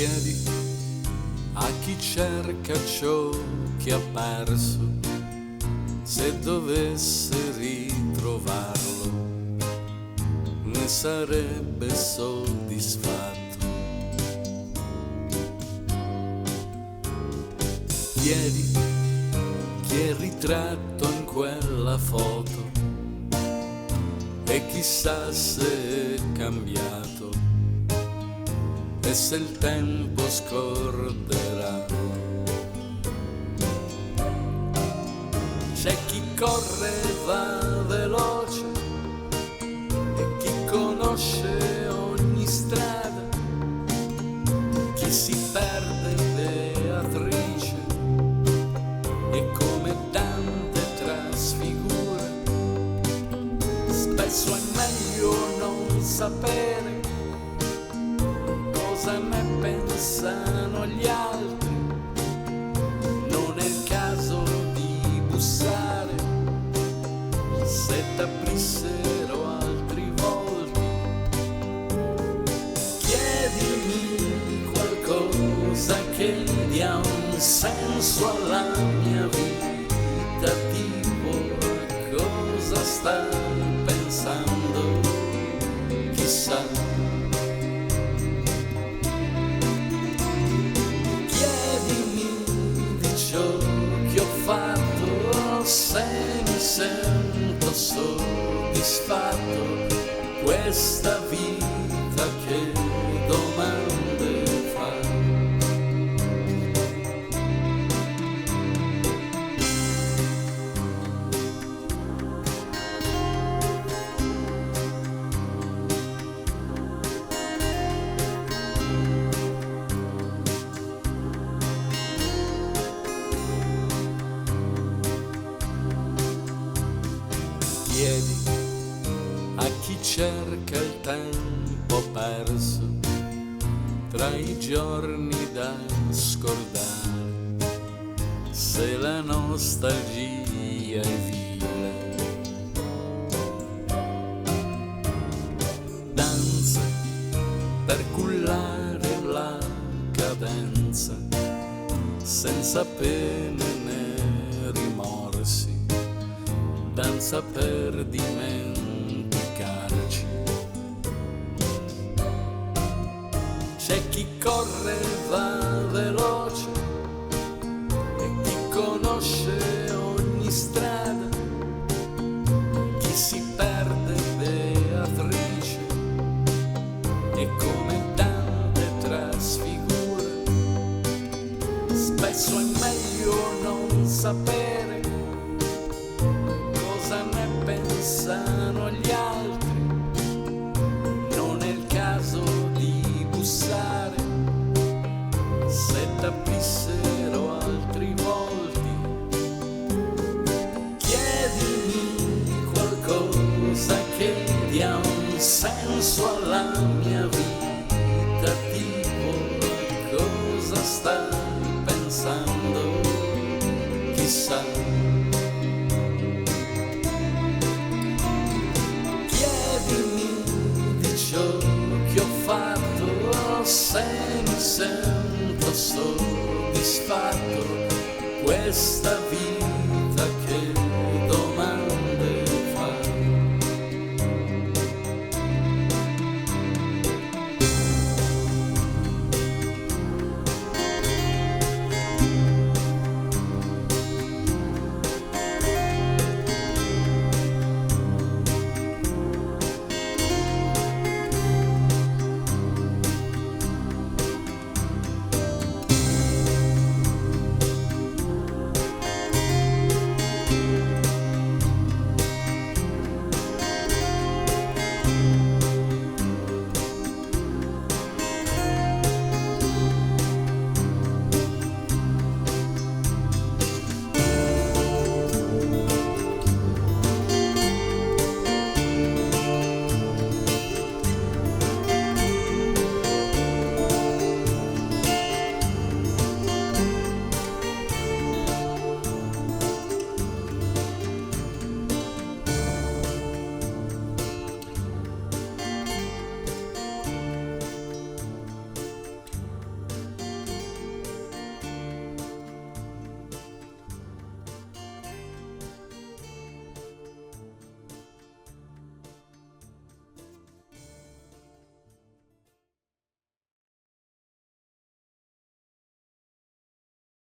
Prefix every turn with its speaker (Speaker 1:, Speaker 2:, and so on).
Speaker 1: Chiedi a chi cerca ciò che ha perso, se dovesse ritrovarlo ne sarebbe soddisfatto. Chiedi chi è ritratto in quella foto e chissà se è cambiato e se il tempo scorderà. C'è chi corre e va veloce e chi conosce ogni strada, chi si perde Beatrice e come tante trasfigura. Spesso è meglio non sapere cosa ne pensano gli altri, non è il caso di bussare se t'aprissero altri volti. Chiedimi qualcosa che dia un senso alla mia vita, tipo cosa stai pensando, chissà. Se mi sento soddisfatto, questa vita che domande fa. Chiedi a chi cerca il tempo perso tra i giorni da scordare, se la nostalgia è vile. Danza per cullare la cadenza, senza pene né rimorsi, danza per dimenticarci. C'è chi corre e va veloce e chi conosce ogni strada, chi si perde Beatrice e come tante trasfigura. Spesso è meglio non sapere cosa ne pensano gli altri, non è il caso di bussare se t'aprissero altri volti. Chiedimi qualcosa che dia un senso alla mia vita, tipo cosa stai pensando, chissà. Che ho fatto, se mi sento soddisfatto, questa